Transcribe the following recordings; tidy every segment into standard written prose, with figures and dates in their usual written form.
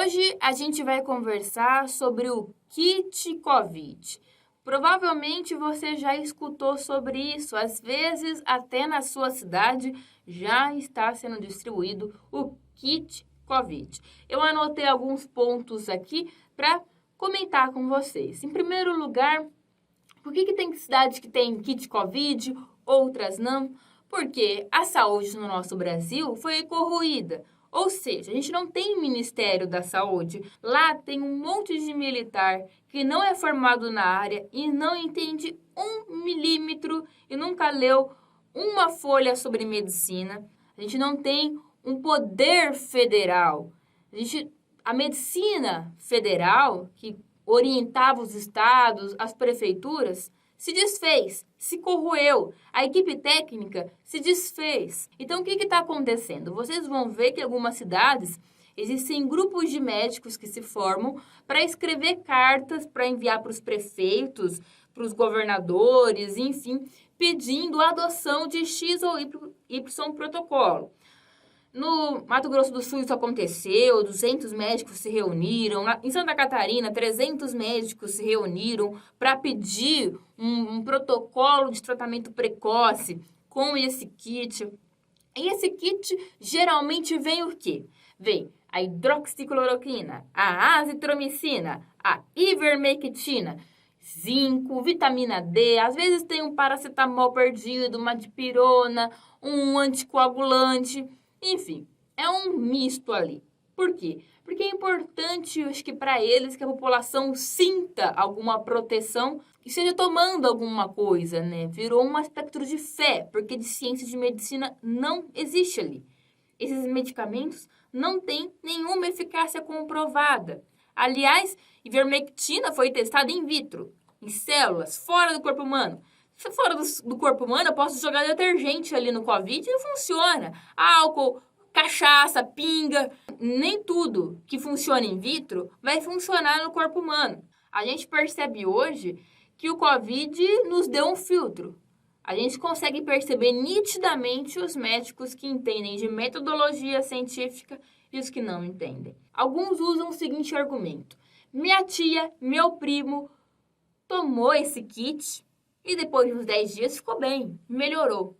Hoje a gente vai conversar sobre o kit COVID. Provavelmente você já escutou sobre isso, às vezes até na sua cidade já está sendo distribuído o kit COVID. Eu anotei alguns pontos aqui para comentar com vocês. Em primeiro lugar, por que tem cidades que tem kit COVID, outras não? Porque a saúde no nosso Brasil foi corroída. Ou seja, a gente não tem Ministério da Saúde. Lá tem um monte de militar que não é formado na área e não entende 1 milímetro e nunca leu uma folha sobre medicina. A gente não tem um poder federal. A medicina federal, que orientava os estados, as prefeituras, se desfez, se corroeu. A equipe técnica se desfez. Então, o que está acontecendo? Vocês vão ver que em algumas cidades existem grupos de médicos que se formam para escrever cartas para enviar para os prefeitos, para os governadores, enfim, pedindo a adoção de X ou Y protocolo. No Mato Grosso do Sul isso aconteceu, 200 médicos se reuniram. Em Santa Catarina, 300 médicos se reuniram para pedir um protocolo de tratamento precoce com esse kit. E esse kit geralmente vem o quê? Vem a hidroxicloroquina, a azitromicina, a ivermectina, zinco, vitamina D, às vezes tem um paracetamol perdido, uma dipirona, um anticoagulante. Enfim, é um misto ali. Por quê? Porque é importante, acho que para eles, que a população sinta alguma proteção e esteja tomando alguma coisa, né? Virou um aspecto de fé, porque de ciência de medicina não existe ali. Esses medicamentos não têm nenhuma eficácia comprovada. Aliás, ivermectina foi testada in vitro, em células, fora do corpo humano. Se fora do corpo humano, eu posso jogar detergente ali no COVID e não funciona. Álcool, cachaça, pinga, nem tudo que funciona in vitro vai funcionar no corpo humano. A gente percebe hoje que o COVID nos deu um filtro. A gente consegue perceber nitidamente os médicos que entendem de metodologia científica e os que não entendem. Alguns usam o seguinte argumento: minha tia, meu primo tomou esse kit e depois de uns 10 dias ficou bem, melhorou.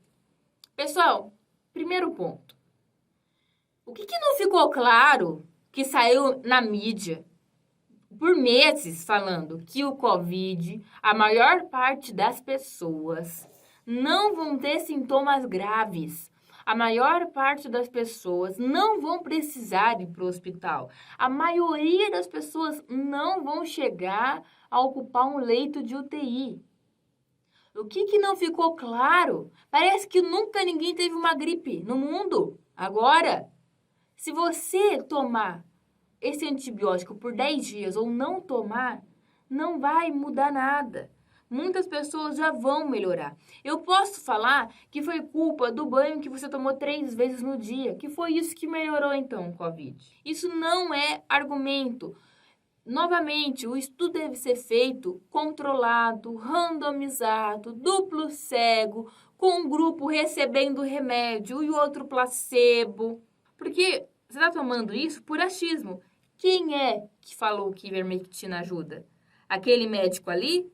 Pessoal, primeiro ponto. O que não ficou claro que saiu na mídia por meses falando que o COVID, a maior parte das pessoas não vão ter sintomas graves. A maior parte das pessoas não vão precisar ir para o hospital. A maioria das pessoas não vão chegar a ocupar um leito de UTI. O que não ficou claro? Parece que nunca ninguém teve uma gripe no mundo. Agora, se você tomar esse antibiótico por 10 dias ou não tomar, não vai mudar nada. Muitas pessoas já vão melhorar. Eu posso falar que foi culpa do banho que você tomou 3 vezes no dia, que foi isso que melhorou então o COVID. Isso não é argumento. Novamente, o estudo deve ser feito controlado, randomizado, duplo cego, com um grupo recebendo remédio e outro placebo. Porque você está tomando isso por achismo. Quem é que falou que ivermectina ajuda? Aquele médico ali?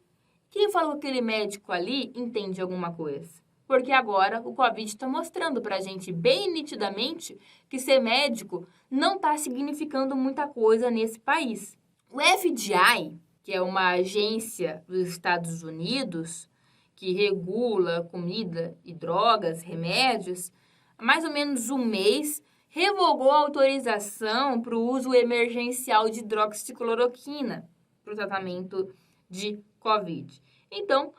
Quem falou que aquele médico ali entende alguma coisa? Porque agora o Covid está mostrando para a gente bem nitidamente que ser médico não está significando muita coisa nesse país. O FDI, que é uma agência dos Estados Unidos que regula comida e drogas, remédios, há mais ou menos um mês revogou a autorização para o uso emergencial de hidroxicloroquina para o tratamento de COVID. Então,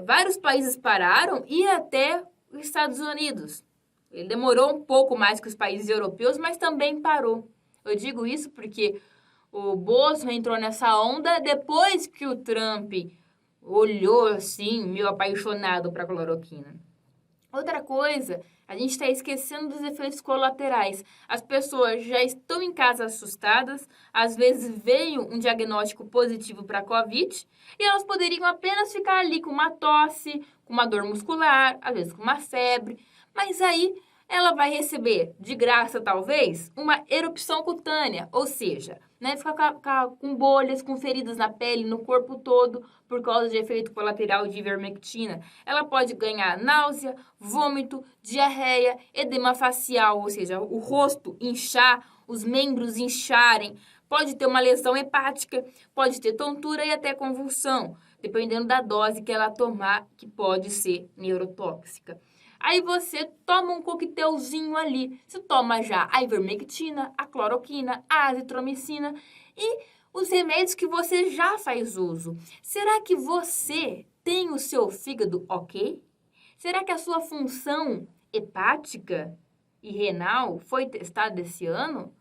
vários países pararam e até os Estados Unidos. Ele demorou um pouco mais que os países europeus, mas também parou. Eu digo isso porque o Bolsonaro entrou nessa onda depois que o Trump olhou assim, meio apaixonado para a cloroquina. Outra coisa, a gente está esquecendo dos efeitos colaterais. As pessoas já estão em casa assustadas, às vezes veio um diagnóstico positivo para a COVID e elas poderiam apenas ficar ali com uma tosse, com uma dor muscular, às vezes com uma febre. Mas aí ela vai receber, de graça talvez, uma erupção cutânea, ou seja, né, ficar com bolhas, com feridas na pele, no corpo todo, por causa de efeito colateral de ivermectina. Ela pode ganhar náusea, vômito, diarreia, edema facial, ou seja, o rosto inchar, os membros incharem, pode ter uma lesão hepática, pode ter tontura e até convulsão, dependendo da dose que ela tomar, que pode ser neurotóxica. Aí você toma um coquetelzinho ali. Você toma já a ivermectina, a cloroquina, a azitromicina e os remédios que você já faz uso. Será que você tem o seu fígado ok? Será que a sua função hepática e renal foi testada esse ano?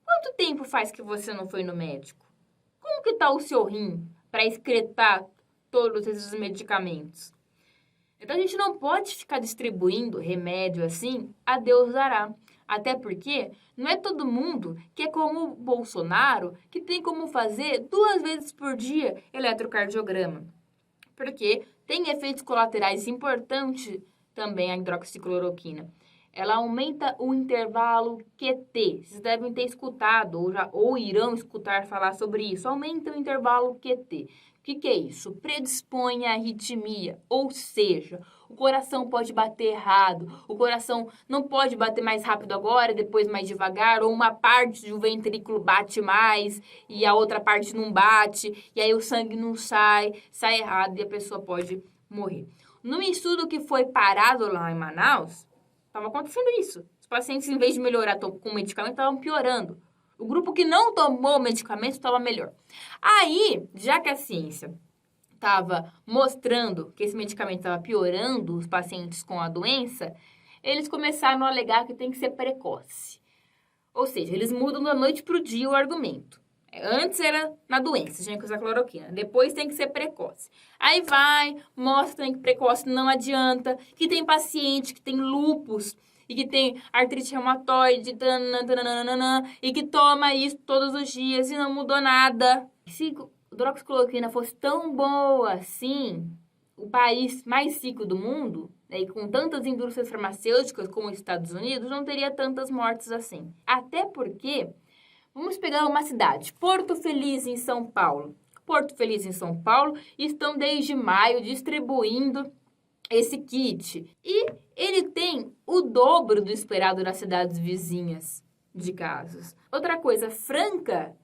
Quanto tempo faz que você não foi no médico? Como que está o seu rim para excretar todos esses medicamentos? Então, a gente não pode ficar distribuindo remédio assim, a Deus dará. Até porque não é todo mundo que é como o Bolsonaro, que tem como fazer 2 vezes por dia eletrocardiograma. Porque tem efeitos colaterais importantes também a hidroxicloroquina. Ela aumenta o intervalo QT. Vocês devem ter escutado ou irão escutar falar sobre isso. Aumenta o intervalo QT. O que é isso? Predispõe à arritmia, ou seja, o coração pode bater errado, o coração não pode bater mais rápido agora, depois mais devagar, ou uma parte do ventrículo bate mais e a outra parte não bate, e aí o sangue não sai errado e a pessoa pode morrer. Num estudo que foi parado lá em Manaus, estava acontecendo isso. Os pacientes, em vez de melhorar com medicamento, estavam piorando. O grupo que não tomou medicamento estava melhor. Aí, já que a ciência estava mostrando que esse medicamento estava piorando os pacientes com a doença, eles começaram a alegar que tem que ser precoce. Ou seja, eles mudam da noite para o dia o argumento. Antes era na doença, tinha que usar cloroquina. Depois tem que ser precoce. Aí mostra que precoce não adianta, que tem paciente que tem lúpus e que tem artrite reumatoide, e que toma isso todos os dias e não mudou nada. Se a hidroxicloroquina fosse tão boa assim, o país mais rico do mundo, né, e com tantas indústrias farmacêuticas como os Estados Unidos, não teria tantas mortes assim. Até porque, vamos pegar uma cidade, Porto Feliz, em São Paulo. Porto Feliz, em São Paulo, estão desde maio distribuindo esse kit. E ele tem o dobro do esperado nas cidades vizinhas de casos. Outra coisa, Franca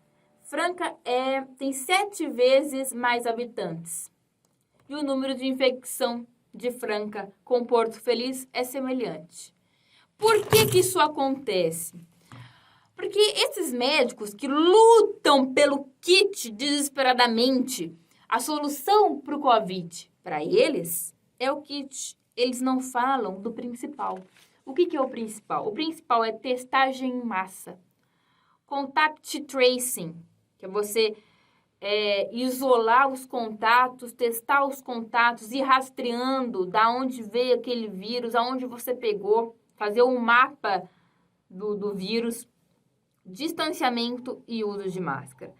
tem 7 vezes mais habitantes. E o número de infecção de Franca com Porto Feliz é semelhante. Por que isso acontece? Porque esses médicos que lutam pelo kit desesperadamente, a solução para o Covid, para eles, é o kit. Eles não falam do principal. O que é o principal? O principal é testagem em massa. Contact tracing, que é você isolar os contatos, testar os contatos, ir rastreando da onde veio aquele vírus, aonde você pegou, fazer um mapa do vírus, distanciamento e uso de máscara.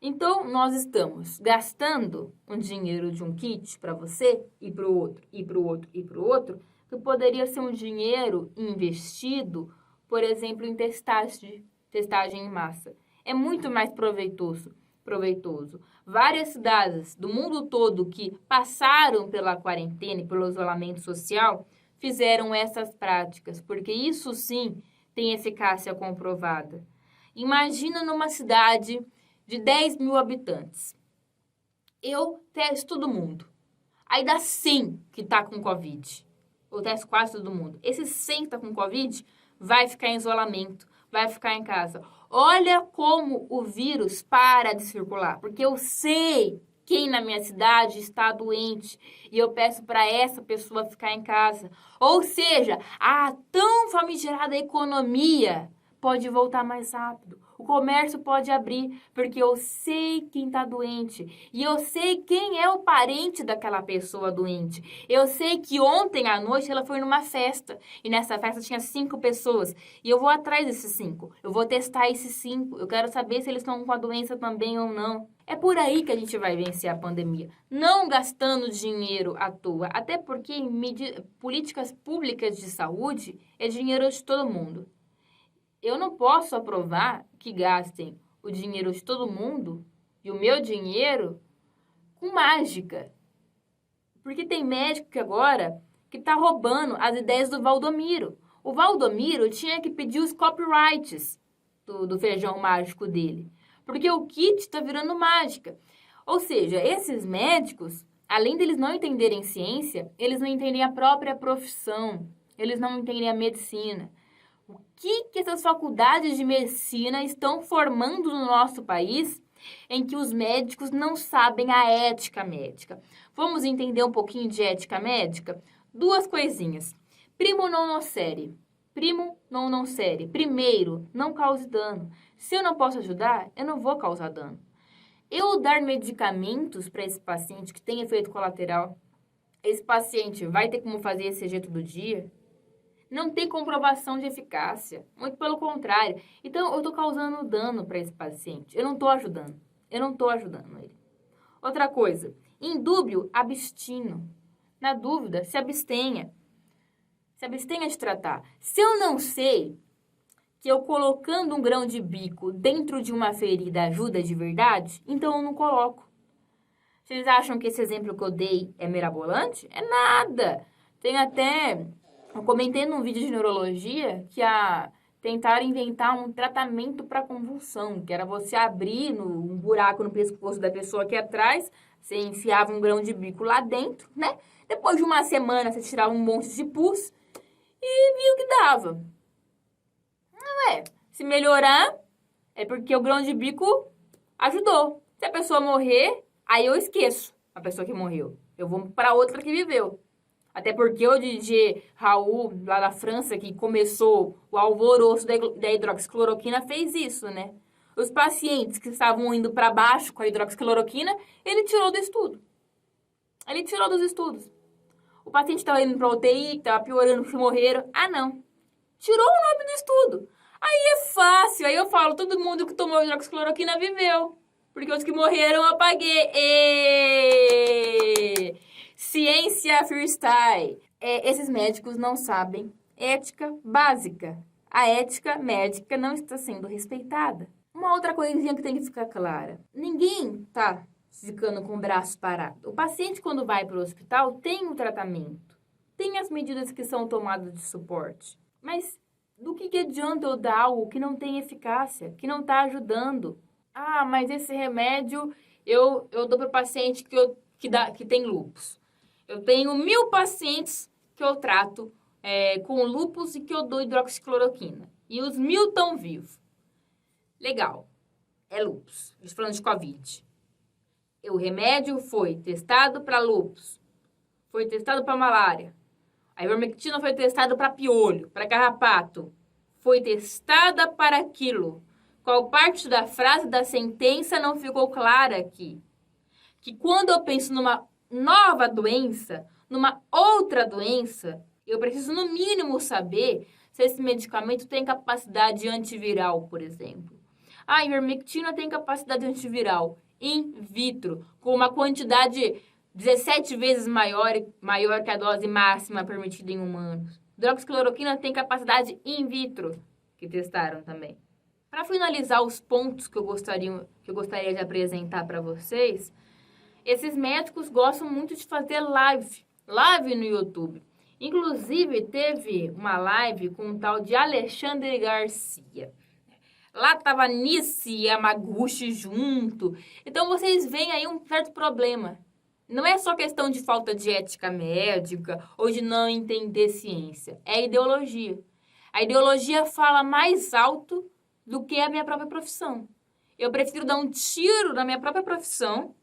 Então, nós estamos gastando um dinheiro de um kit para você e para o outro, e para o outro, e para o outro, que poderia ser um dinheiro investido, por exemplo, em testagem em massa. É muito mais proveitoso. Várias cidades do mundo todo que passaram pela quarentena e pelo isolamento social fizeram essas práticas, porque isso sim tem eficácia comprovada. Imagina numa cidade de 10 mil habitantes. Eu testo todo mundo. Aí dá 100 que tá com Covid. Eu testo quase todo mundo. Esses 100 que tá com Covid vai ficar em isolamento, vai ficar em casa. Olha como o vírus para de circular, porque eu sei quem na minha cidade está doente e eu peço para essa pessoa ficar em casa. Ou seja, a tão famigerada economia pode voltar mais rápido. O comércio pode abrir, porque eu sei quem está doente. E eu sei quem é o parente daquela pessoa doente. Eu sei que ontem à noite ela foi numa festa. E nessa festa tinha 5 pessoas. E eu vou atrás desses 5. Eu vou testar esses 5. Eu quero saber se eles estão com a doença também ou não. É por aí que a gente vai vencer a pandemia. Não gastando dinheiro à toa. Até porque políticas públicas de saúde é dinheiro de todo mundo. Eu não posso aprovar que gastem o dinheiro de todo mundo e o meu dinheiro com mágica. Porque tem médico que agora que está roubando as ideias do Valdomiro. O Valdomiro tinha que pedir os copyrights do feijão mágico dele. Porque o kit está virando mágica. Ou seja, esses médicos, além deles não entenderem ciência, eles não entendem a própria profissão. Eles não entendem a medicina. O que essas faculdades de medicina estão formando no nosso país em que os médicos não sabem a ética médica? Vamos entender um pouquinho de ética médica? 2 coisinhas. Primo non nocere. Primo non nocere. Primeiro, não cause dano. Se eu não posso ajudar, eu não vou causar dano. Eu dar medicamentos para esse paciente que tem efeito colateral, esse paciente vai ter como fazer ECG todo dia? Não tem comprovação de eficácia. Muito pelo contrário. Então, eu estou causando dano para esse paciente. Eu não estou ajudando. Eu não estou ajudando ele. Outra coisa. Em dúbio, abstino. Na dúvida, se abstenha. Se abstenha de tratar. Se eu não sei que eu colocando um grão de bico dentro de uma ferida ajuda de verdade, então eu não coloco. Vocês acham que esse exemplo que eu dei é mirabolante? É nada. Tem até... Eu comentei num vídeo de neurologia que tentaram inventar um tratamento para convulsão, que era você abrir um buraco no pescoço da pessoa aqui atrás, você enfiava um grão de bico lá dentro, né? Depois de uma semana, você tirava um monte de pus e via o que dava. Não é? Se melhorar, é porque o grão de bico ajudou. Se a pessoa morrer, aí eu esqueço a pessoa que morreu. Eu vou para outra que viveu. Até porque o DJ Raul, lá da França, que começou o alvoroço da hidroxicloroquina, fez isso, né? Os pacientes que estavam indo para baixo com a hidroxicloroquina, ele tirou do estudo. Ele tirou dos estudos. O paciente estava indo para UTI, estava piorando, que morreram. Ah, não. Tirou o nome do estudo. Aí é fácil. Aí eu falo, todo mundo que tomou hidroxicloroquina viveu. Porque os que morreram eu apaguei. Ciência freestyle. Esses médicos não sabem ética básica. A ética médica não está sendo respeitada. Uma outra coisinha que tem que ficar clara. Ninguém está ficando com o braço parado. O paciente, quando vai para o hospital, tem um tratamento. Tem as medidas que são tomadas de suporte. Mas do que adianta eu dar algo que não tem eficácia, que não está ajudando? Ah, mas esse remédio eu dou para o paciente que tem lúpus. Eu tenho 1000 pacientes que eu trato com lúpus e que eu dou hidroxicloroquina. E os 1000 estão vivos. Legal. É lúpus. Estou falando de Covid. O remédio foi testado para lúpus. Foi testado para malária. A ivermectina foi testada para piolho, para carrapato. Foi testada para aquilo. Qual parte da frase da sentença não ficou clara aqui? Que quando eu penso numa nova doença, numa outra doença, eu preciso no mínimo saber se esse medicamento tem capacidade antiviral, por exemplo. A ivermectina tem capacidade antiviral in vitro, com uma quantidade 17 vezes maior que a dose máxima permitida em humanos. Hidroxicloroquina tem capacidade in vitro, que testaram também. Para finalizar os pontos que eu gostaria de apresentar para vocês, esses médicos gostam muito de fazer live no YouTube. Inclusive, teve uma live com um tal de Alexandre Garcia. Lá estava Nice e Yamaguchi junto. Então, vocês veem aí um certo problema. Não é só questão de falta de ética médica ou de não entender ciência. É ideologia. A ideologia fala mais alto do que a minha própria profissão. Eu prefiro dar um tiro na minha própria profissão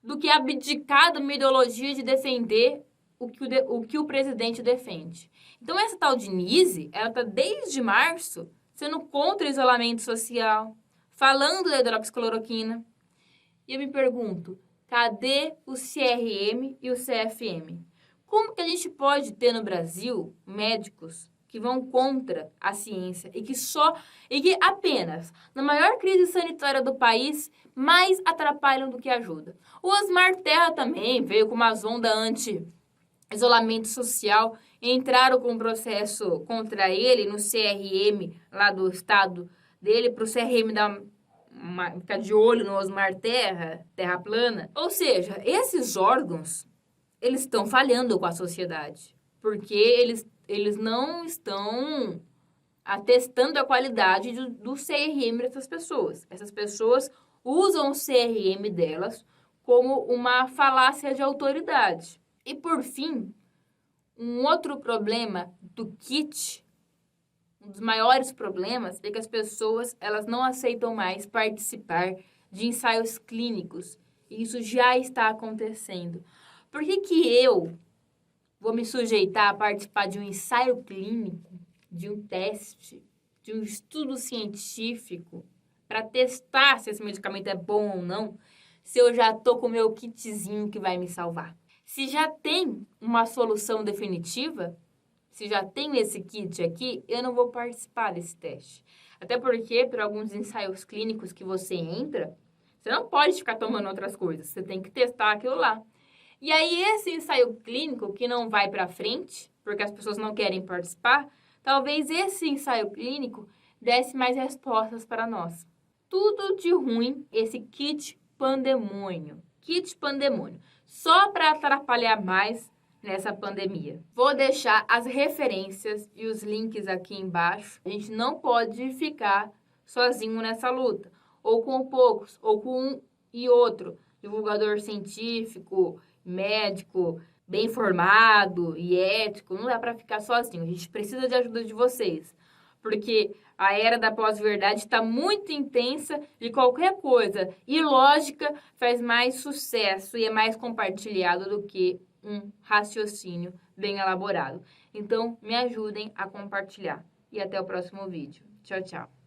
do que abdicar da minha ideologia de defender o que o presidente defende. Então, essa tal de Nise, ela está desde março sendo contra o isolamento social, falando da hidroxicloroquina. E eu me pergunto, cadê o CRM e o CFM? Como que a gente pode ter no Brasil médicos que vão contra a ciência e que apenas na maior crise sanitária do país mais atrapalham do que ajudam? O Osmar Terra também veio com uma onda anti-isolamento social, entraram com um processo contra ele no CRM lá do estado dele, para o CRM ficar de olho no Osmar Terra, Terra plana. Ou seja, esses órgãos, eles estão falhando com a sociedade, porque eles não estão atestando a qualidade do CRM dessas pessoas. Essas pessoas usam o CRM delas como uma falácia de autoridade. E, por fim, um outro problema do kit, um dos maiores problemas, é que as pessoas elas não aceitam mais participar de ensaios clínicos. E isso já está acontecendo. Por que eu vou me sujeitar a participar de um ensaio clínico, de um teste, de um estudo científico, para testar se esse medicamento é bom ou não, se eu já estou com o meu kitzinho que vai me salvar? Se já tem uma solução definitiva, se já tem esse kit aqui, eu não vou participar desse teste. Até porque, para alguns ensaios clínicos que você entra, você não pode ficar tomando outras coisas, você tem que testar aquilo lá. E aí, esse ensaio clínico que não vai para frente, porque as pessoas não querem participar, talvez esse ensaio clínico desse mais respostas para nós. Tudo de ruim esse kit pandemônio. Kit pandemônio. Só para atrapalhar mais nessa pandemia. Vou deixar as referências e os links aqui embaixo. A gente não pode ficar sozinho nessa luta. Ou com poucos, ou com um e outro. Divulgador científico, médico, bem formado e ético, não dá para ficar sozinho. A gente precisa de ajuda de vocês, porque a era da pós-verdade está muito intensa e qualquer coisa ilógica faz mais sucesso e é mais compartilhado do que um raciocínio bem elaborado. Então, me ajudem a compartilhar. E até o próximo vídeo. Tchau, tchau.